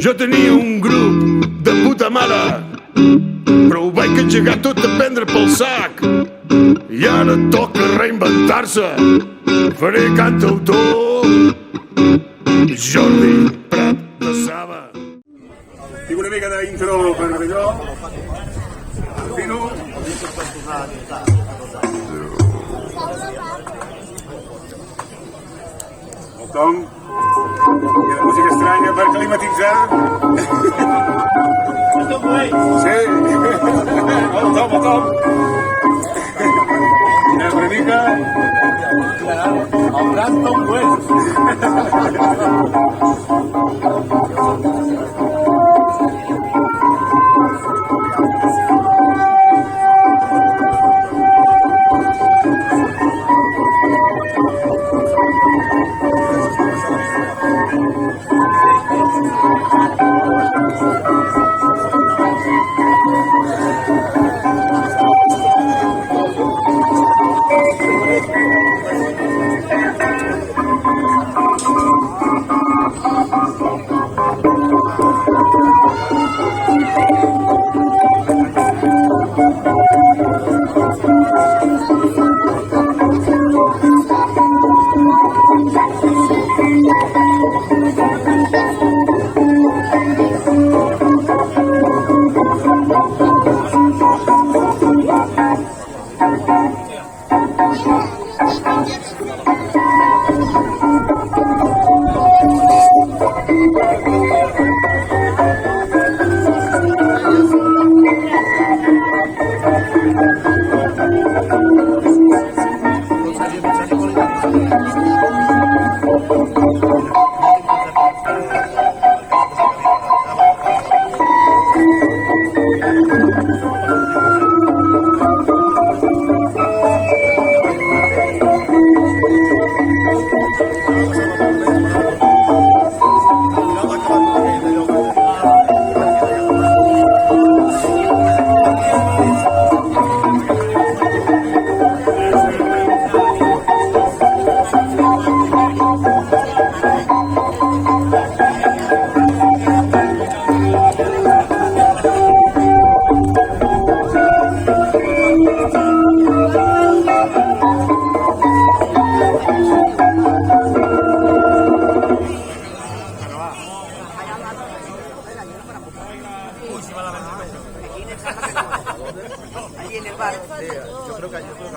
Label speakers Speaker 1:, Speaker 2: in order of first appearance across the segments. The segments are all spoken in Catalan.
Speaker 1: Jo tenia un grup de puta mare, però ho vaig engegar tot a prendre pel sac. I ara toca reinventar-se. Faré cantautor Jordi Prat de Saba.
Speaker 2: Tinc una mica d'intro per allò. Fino. El Tom. I la música estranya per climatitzar. Sí. El Tom. Una mica. El gran Tom West.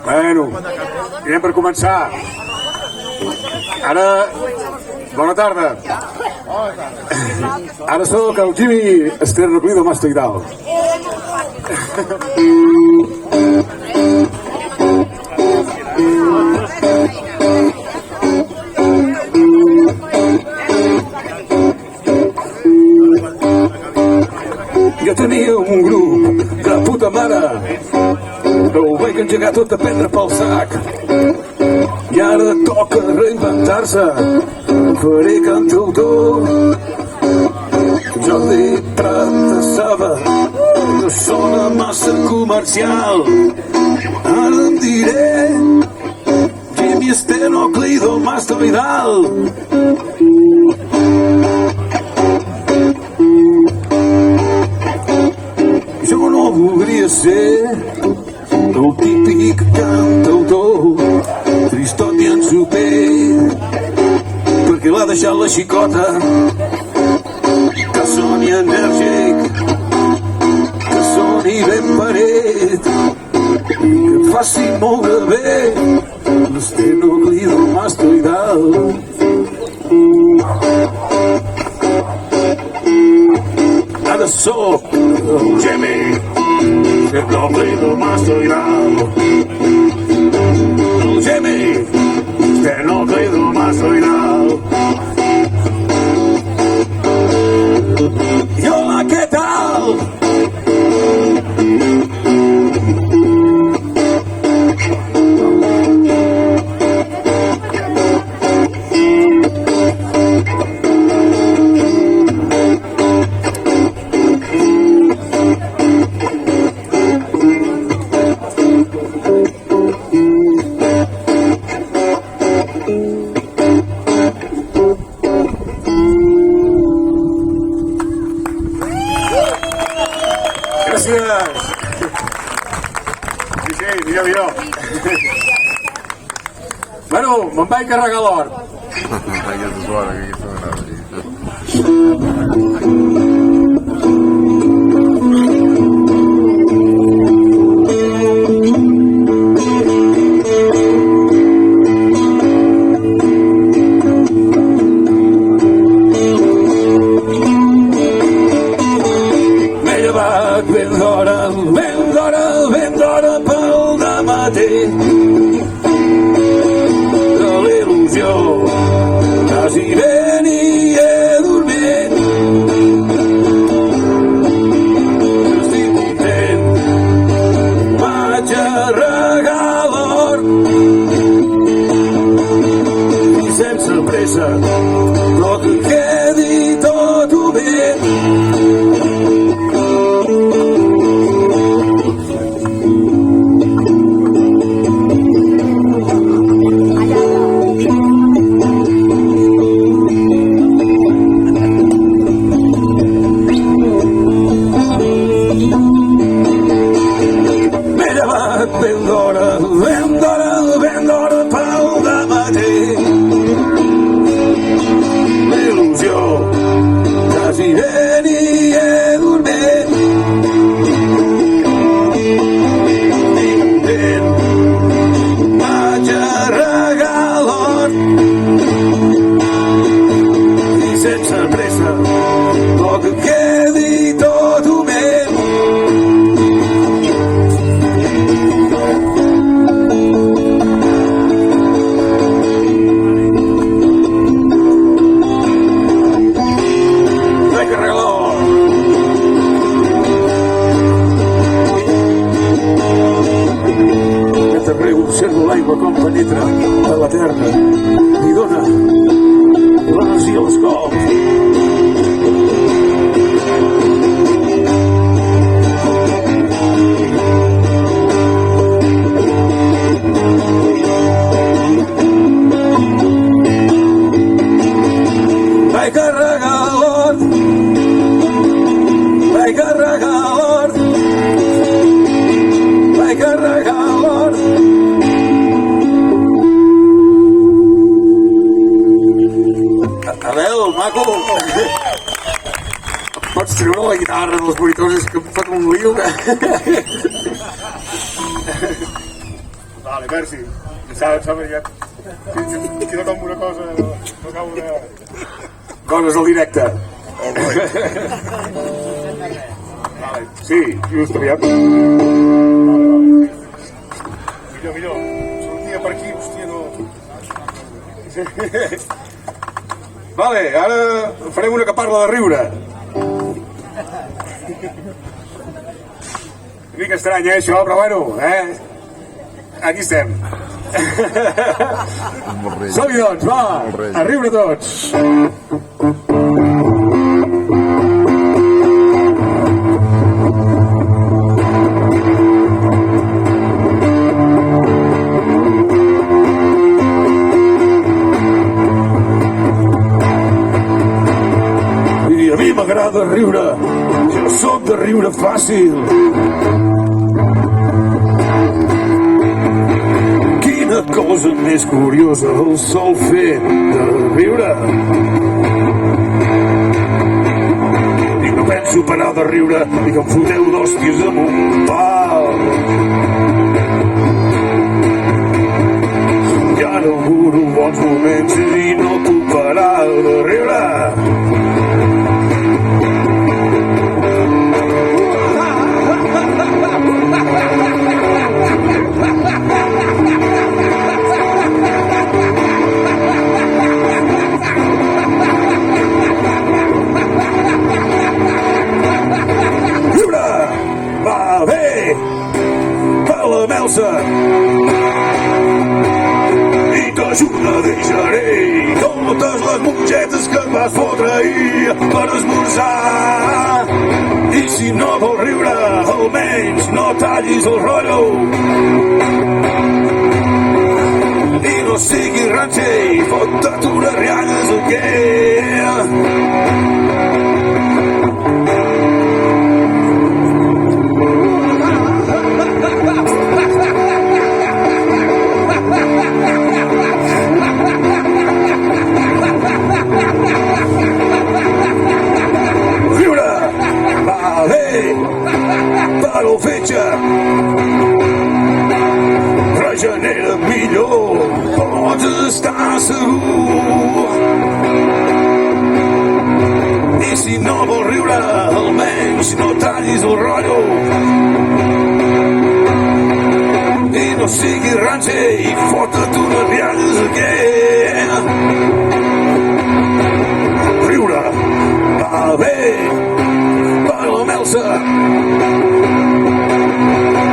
Speaker 2: Bueno, anem per començar. Ara, bona tarda. Ara sóc el Jimmy Esternoclido Mastoidal. Jo tenia un grup de puta mare, però ho vaig engegar tot a prendre pel sac. I ara toca reinventar-se. Faré cantautor Jordi Prat de Saba. No sona massa comercial. Ara em diré Jimmy Esternoclido Mastoidal. Jo no voldria ser el típic cantautor tristot i ensoper, perquè l'ha deixat la xicota, que soni enèrgic, que soni ben paret, que et faci moure bé l'Esternoclido Mastoidal. Ara sóc el Jimmy Esternoclido Mastoidal. El Jimmy Esternoclido Mastoidal. I hola, què tal? Bueno, me'n vaig carregar l'hort.
Speaker 3: Aquesta és l'hora que aquesta m'agrada.
Speaker 2: M'he llevat ben d'hora pel dematí. De l'il·lusió quasi ben hi he dormit. Estic content, vaig a regar l'hort i sense pressa, però que quedi tot obert. Ben d'hora pel dematí. L'il·lusió quasi ben hi he dormit. Estic content, vaig a regar l'hort i sense pressa, però que quedi tot humit. Observo l'aigua com penetra a la terra i dona l'energia als cols. Vaig carregar l'hort, vaig carregar l'hort, vaig carregar l'hort. Adéu, maco! Pots treure la guitarra dels monitors, és que em fot un lío.
Speaker 3: Vale, merci. Saps ja queda com una cosa, no acabo de...
Speaker 2: Coses del directe.
Speaker 3: Vale, sí, just aviat. Millor. Sortia per aquí, hòstia, no... Vale, ara farem una que parla de riure. Una mica estrany, això, però bueno, aquí estem. Som-hi, doncs, va, a riure tots. I a mi m'agrada riure, jo sóc de riure fàcil. Quina cosa més curiosa el sol fet de riure. I no penso parar de riure i que em foteu d'hòsties amb un pal. I ara auguro bons moments i no puc parar de riure. Melsa i t'ajuda deixaré totes les mongetes que et vas fotre ahir per esmorzar. I si no vols riure, almenys no tallis el rotllo i no siguis ranxer i fot-te unes rialles o què. estar segur. I si no vols riure, almenys no tallis el rotllo. I no siguis ranxer i fota-te unes rialles aquest. Riure va bé per la melsa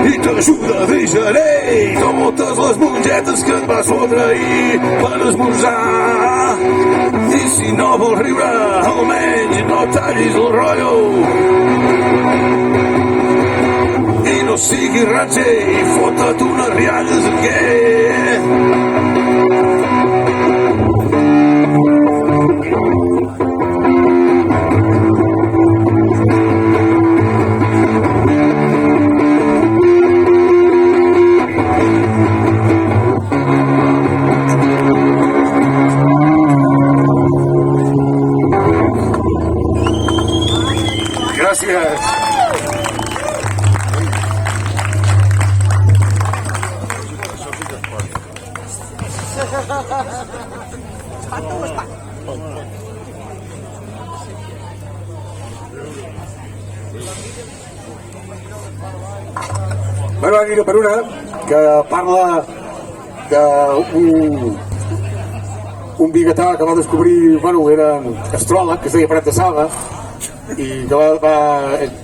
Speaker 3: i t'ajuda a digerir totes les mongetes que et vas fotre ahir per esmorzar. I si no vols riure, almenys no tallis el rotllo. I no siguis ratxer i fota-te unes rialles aquest.
Speaker 2: Gràcies. Bueno, ara aniré per una que parla d'un biguetà que va descobrir, bueno, era astròleg, que es deia Prat de Saba, i que va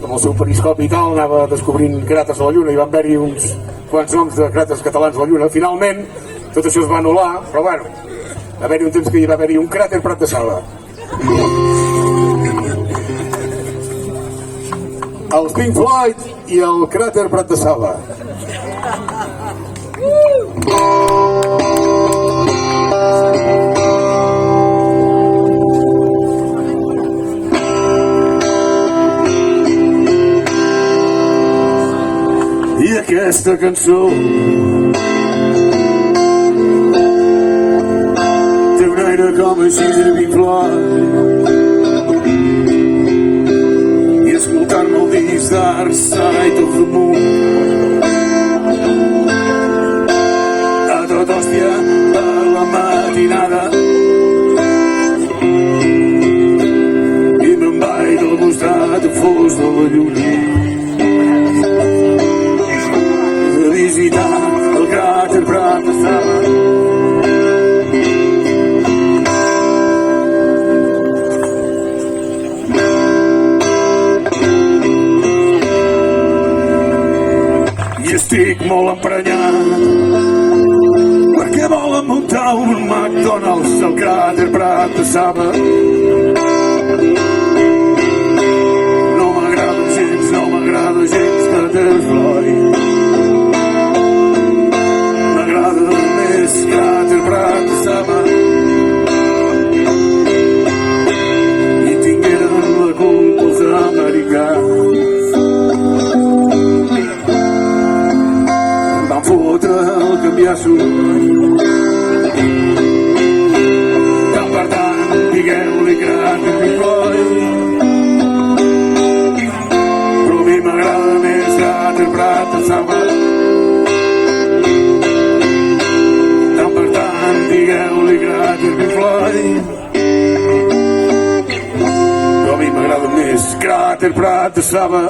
Speaker 2: amb el seu periscopi i tal, anava descobrint cràters a la Lluna, i van haver-hi uns quants noms de cràters catalans a la Lluna. Finalment, tot això es va anul·lar, però bueno, va haver-hi un temps que hi va haver-hi un cràter Prat de Saba. Els Pink Floyd i el cràter Prat de Saba.
Speaker 3: I aquesta cançó té un aire com així de Pink Floyd, i escoltar-me el disc d'Ars Night of the Moon a tot hòstia a la matinada, i me'n vaig del costat de fos de la lluna a visitar el cràter Prat de Saba. Estic molt emprenyat perquè volen muntar un McDonald's al cràter Prat de Saba. No m'agrada gens Peter Floyd. M'agrada més cràter Prat de Saba. I tingueren la culpa els americans. Fotre el canviasso. Per tant, digueu-li cràter Pink Floyd, però a mi m'agrada més cràter Prat de Saba. Per tant, digueu-li cràter Pink Floyd, però a mi m'agrada més cràter Prat de Saba.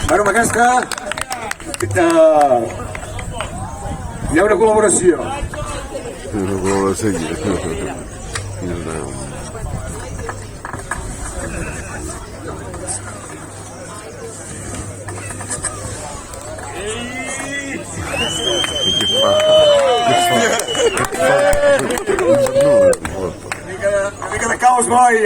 Speaker 2: Bueno, amb aquesta hi ha una col·laboració. Una mica de caos, boi,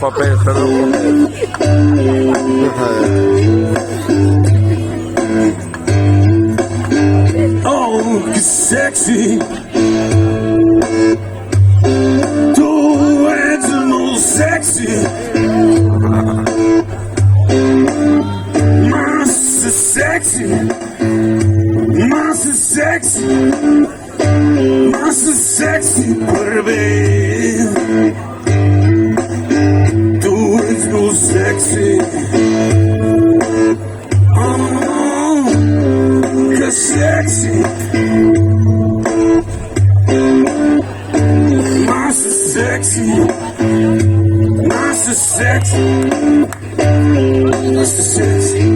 Speaker 4: papers, perdó papers.
Speaker 3: Oh, que sexy. Tu ets molt sexy. Massa sexy. Massa sexy. Massa sexy per bé. Tu ets molt sexy. Oh, que sexy. Massa sexy. Massa sexy. Massa sexy.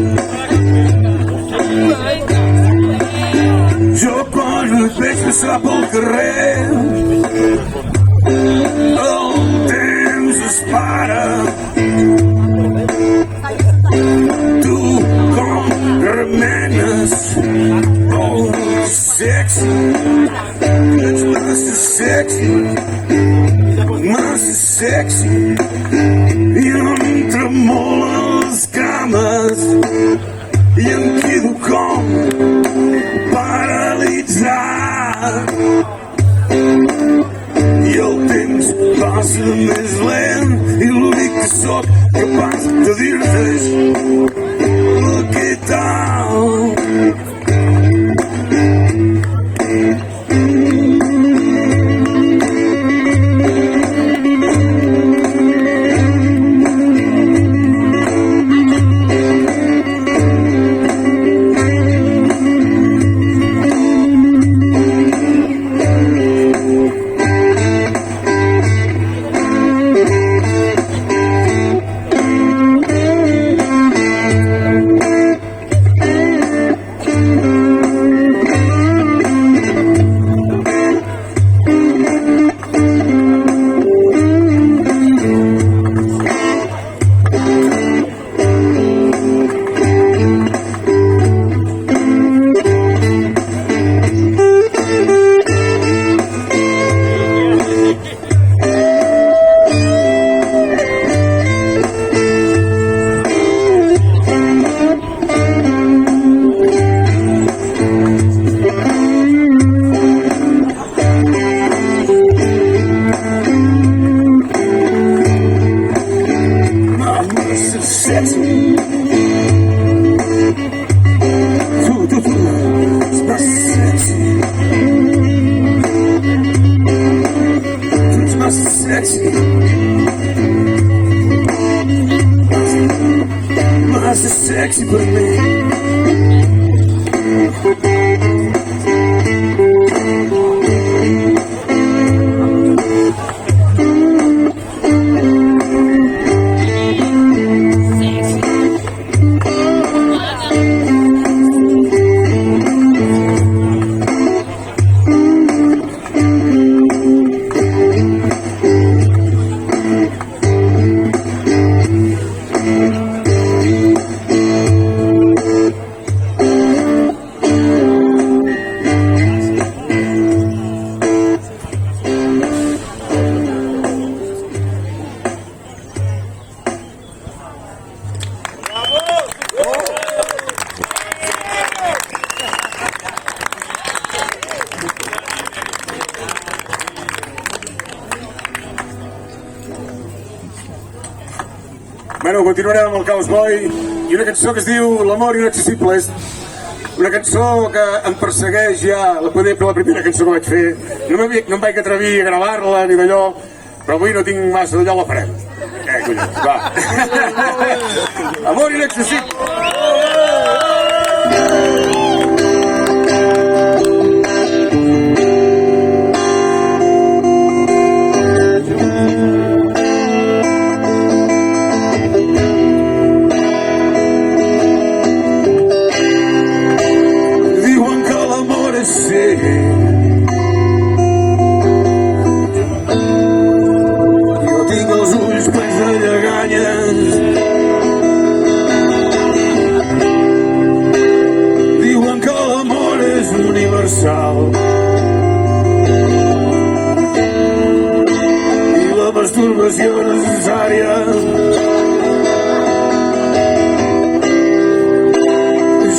Speaker 3: Jo quan et veig passar pel carrer el temps es para. Tu com remenes, oh, sexy, ets massa sexy, massa sexy, i em tremolen les cames i em quedo com paralitzat. I el temps passa més lent i l'únic que sóc capaç de dir-te és què tal. Massa sexy per mi. Bueno, continuarem amb el Chaos Boy i una cançó que es diu L'amor inaccessible. És una cançó que em persegueix ja, la primera cançó que vaig fer. No em vaig atrevir a gravar-la ni d'allò, però avui no tinc massa d'allò, la farem. Collons, va. Amor inaccessible. Jo tinc els ulls plens de lleganyes. Diuen que l'amor és universal i la masturbació necessària.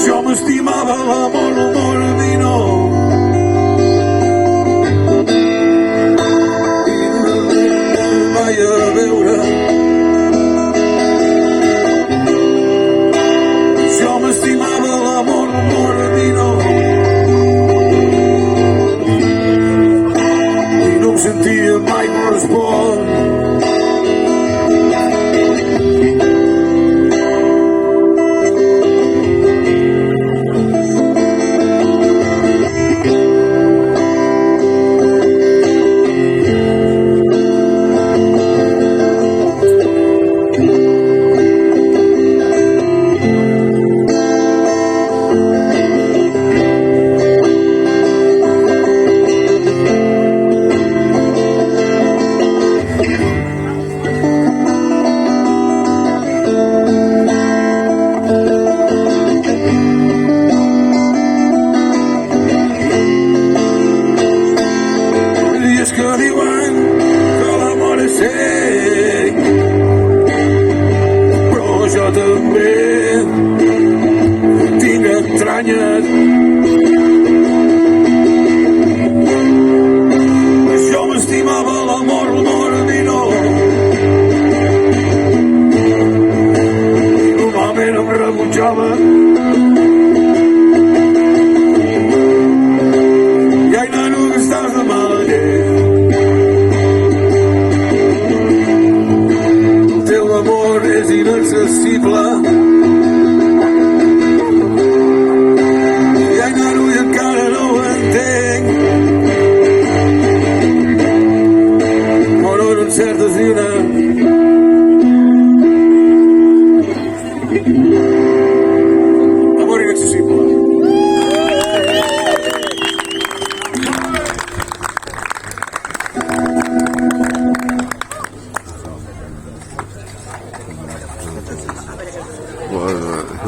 Speaker 3: Jo m'estimava l'amor mordino i no vaig a veure. Jo m'estimava l'amor mordino i no em sentia mai correspon. Que diuen que l'amor és cec, però jo també tinc entranyes. Jo m'estimava l'amor mordino i normalment em rebutjava. I ai, nano, que estàs de mala llet. L'amor és inaccessible i ai, nano, i encara no ho entenc, però no encertes ni una. Amor inaccessible.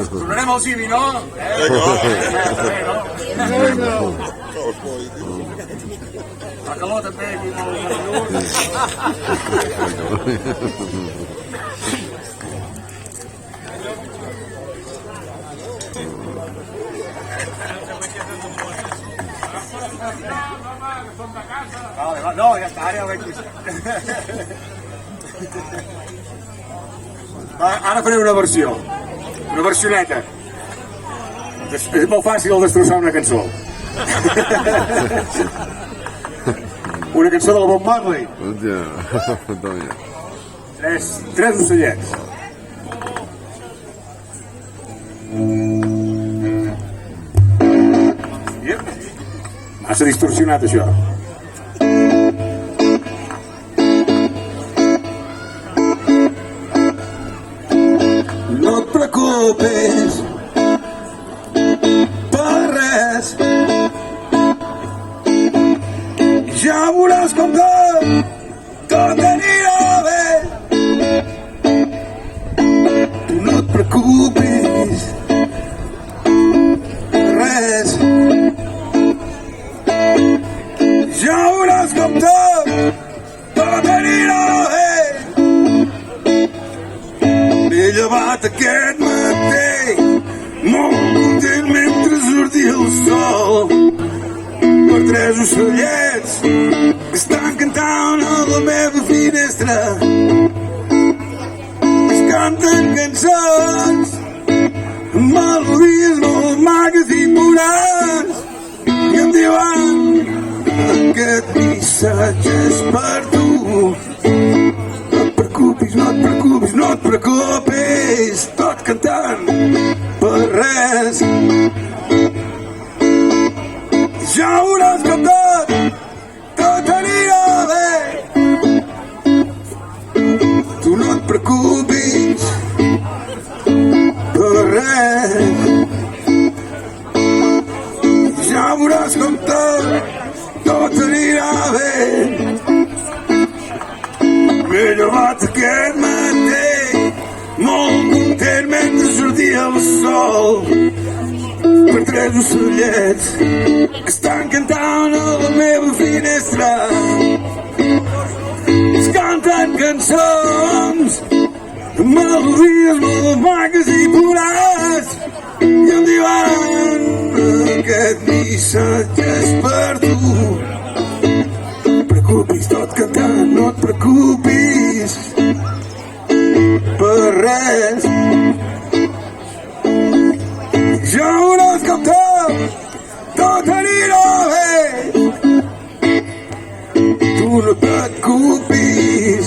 Speaker 3: Tornarem al Civi, no? La calor també aquí molt. No, ja està, ara ja ho veig. Ara faré una versió. Una versioneta. És molt fàcil destrossar una cançó. Una cançó del Bob Marley. Tres ocellets. Massa distorsionat, això. No et preocupis per res, ja veuràs com tot anirà bé. Tu no et preocupis per res, ja veuràs com tot anirà bé. M'he llevat aquest matí molt content mentre sortia el sol per tres ocellets que estan cantant a la meva finestra. Es canten cançons amb melodies molt maques i pures i em diuen aquest missatge és per tu. No et preocupis, no et preocupis, no et preocupis, tot cantant per res. Ja veuràs com tot anirà bé. Tu no et preocupis per res. Ja veuràs com tot anirà bé. M'he llevat aquest matí molt content mentre sortia el sol per tres ocellets que estan cantant a la meva finestra.
Speaker 2: es canten cançons, melodies molt maques i pures, i em diuen aquest missatge és per tu. No et preocupis, tot cantant, no et preocupis per res. Ja veuràs com tot anirà bé. Tu no et preocupis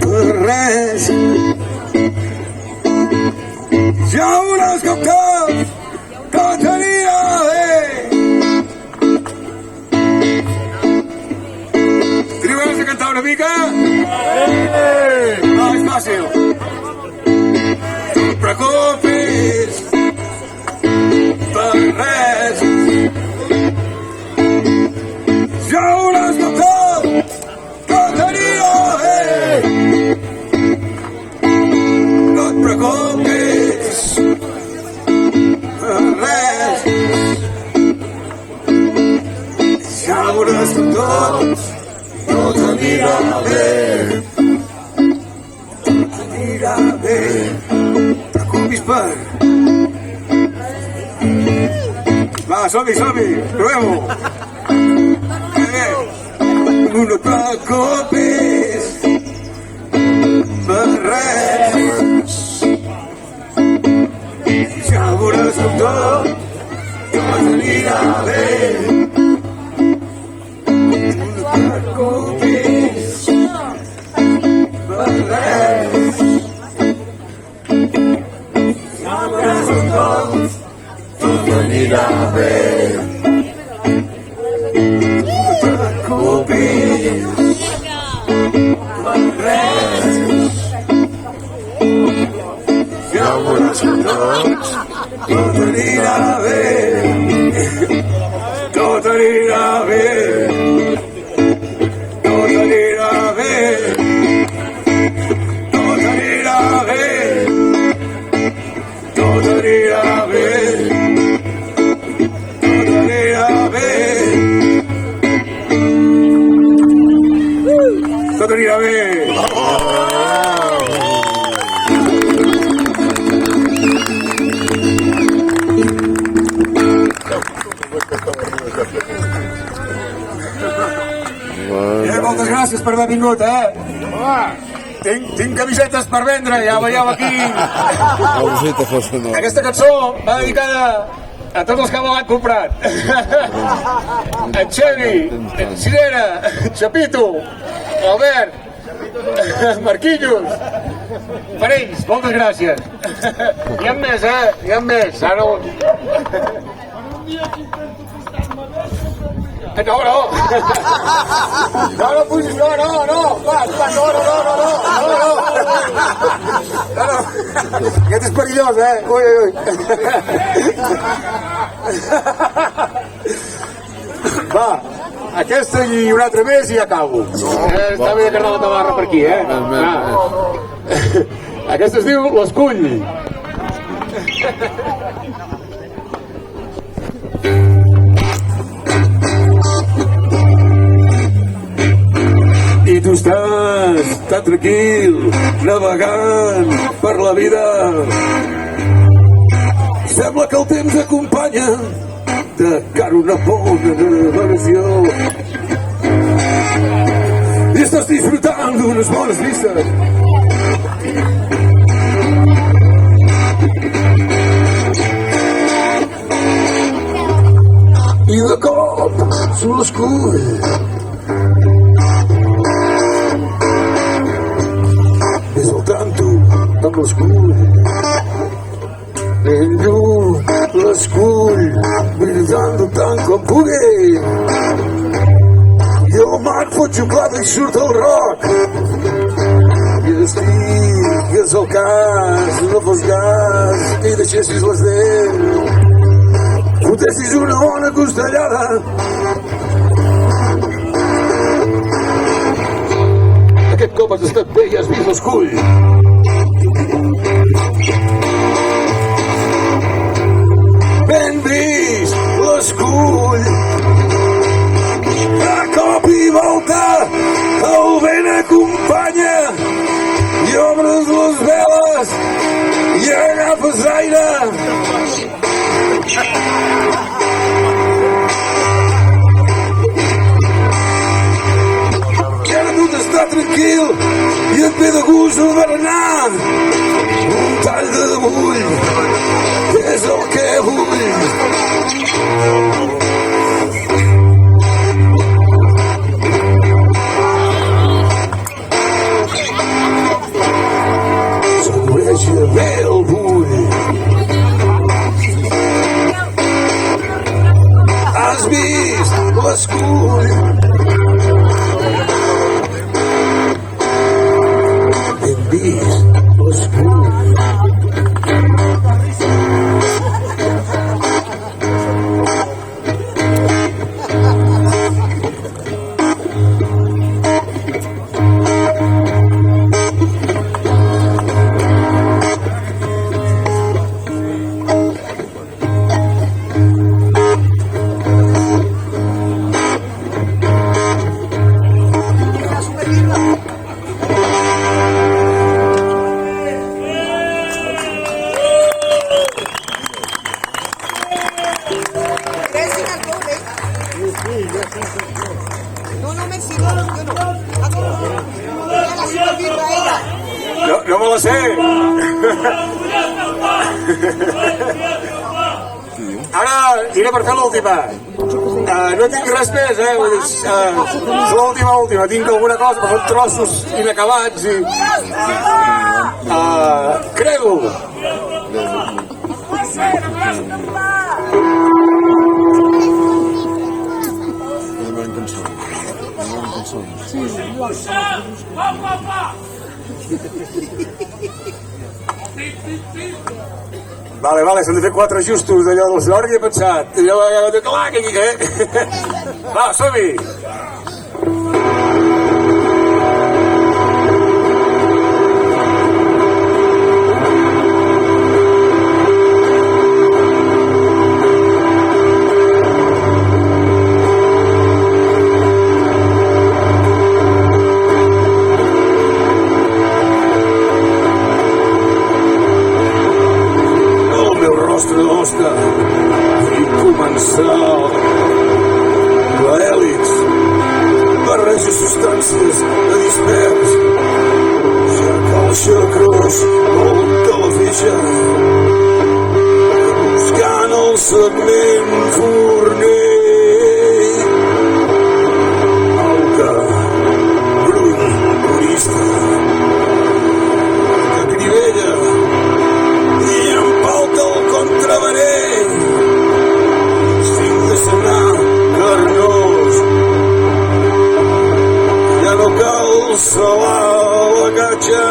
Speaker 2: per res. Ja veuràs com tot anirà bé. Teniu ganes de cantar una mica? No, és fàcil. No et preocupis per res. Ja veuràs com tot anirà bé. No et preocupis per res. Ja veuràs com tot anirà bé. Tot anirà bé. Preocupis per... Va, som-hi, provem-ho. No et preocupis per res. Ja veuràs com tot anirà bé. No et preocupis per res. Ja veuràs com tot anirà bé. Tot anirà bé. Tot anirà bé. Tot anirà bé. Tot anirà bé. Tot anirà bé. Tot anirà bé. Tot anirà bé. Moltes gràcies per haver vingut, Tinc camisetes per vendre, ja veieu aquí. Aquesta cançó va dedicada a tots els que l'han comprat. En Xevi, en Cirera, en Chapito, Albert, Marquillos. Per ells, moltes gràcies. Hi ha més, hi ha més. Ara... No, no. No, pugis, no. Va, no. Aquest és perillós, Ui. Va, aquesta i una altra més i acabo. Està bé de carnar la tabarra per aquí, Aquesta es diu l'Escull. I tu estàs tan tranquil, navegant per la vida. Sembla que el temps acompanya de cara una bona navegació. I estàs disfrutant d'unes bones vistes. I de cop surt l'escull. És el tanto amb l'escull. Ben lluny l'escull, brindant tant com pugui. I el mar fot xocolata i surt el roc. I estigues al cas, no fos gas, i deixessis les dents. Fotessis una bona costellada. Aquest cop has estat bé i has vist l'escull. Ben vist l'escull. De cop i volta boira. I ara tot està tranquil i et ve de gust el berenar. Un tall de bull és el que vull. S'engreix bé el bull. Has vist l'escull? Hem vist l'escull.
Speaker 4: No me sigo, yo no. Ya la sigo viendo a ella.
Speaker 2: No me la sé. Ara iré per fer l'última. No tinc res més, vull dir, l'última. Tinc alguna cosa, però són trossos inacabats i... Crego. Vale, s'han de fer 4 ajustos d'allò del sonor que he pensat. Clar, Va, som-hi! I començar l'hèlix barreja substàncies de dispers ja calxa croix volta la feixa buscant el segment forner auca brull turista que crivella i empalta el contravenent instinct de sonar carnós ja no cal salar la catxa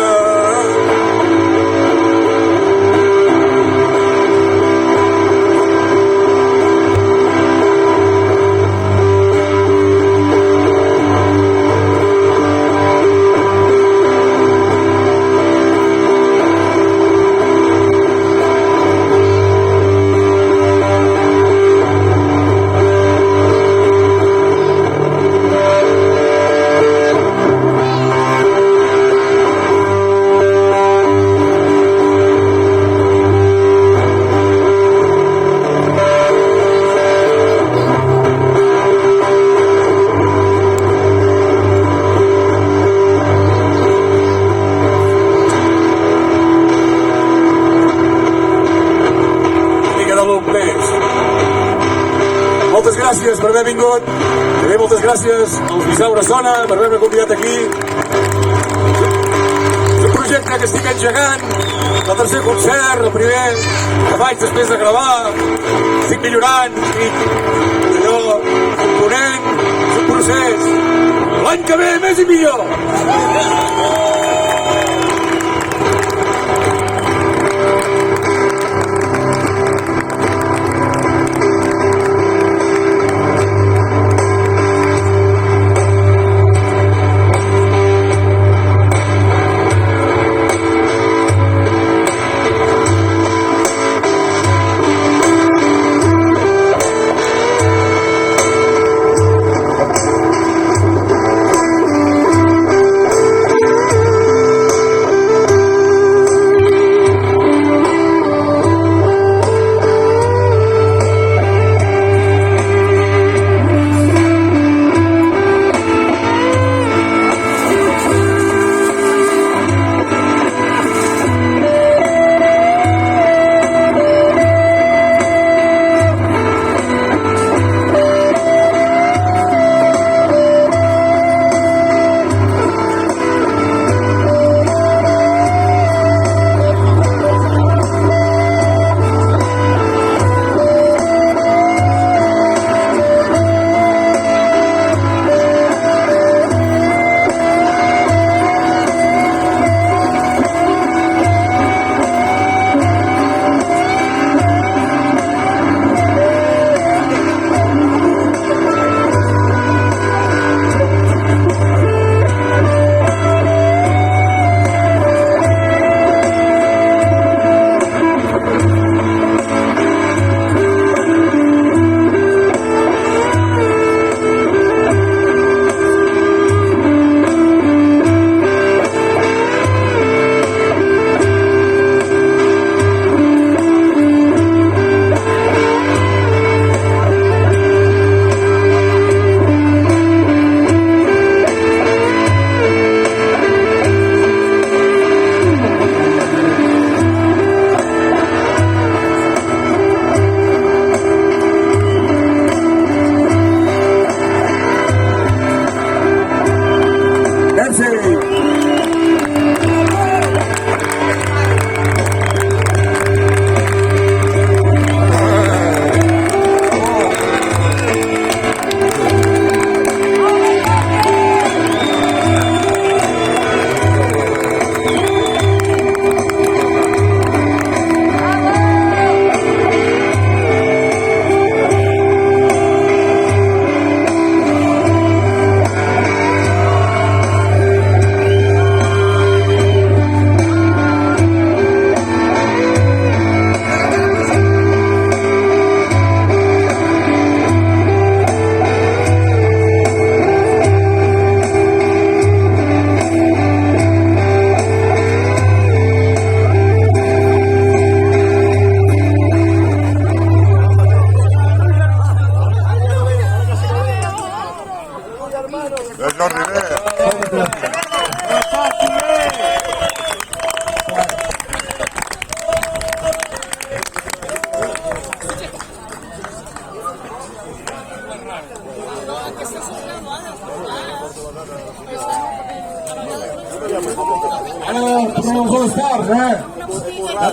Speaker 2: moltes gràcies per haver vingut. També moltes gràcies als Bisaura Sona per haver-me convidat aquí. És un projecte que estic engegant, el tercer concert, el primer que faig després de gravar. Estic millorant, estic allò component, és un procés. L'any que ve més i millor.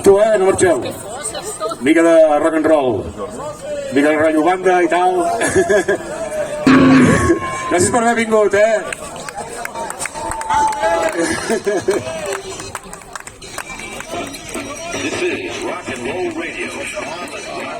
Speaker 2: Tu, no marxeu. Mica de rock and roll. Mica de rotllo banda i tal. Gràcies per haver vingut,
Speaker 3: This is Rock and Roll Radio.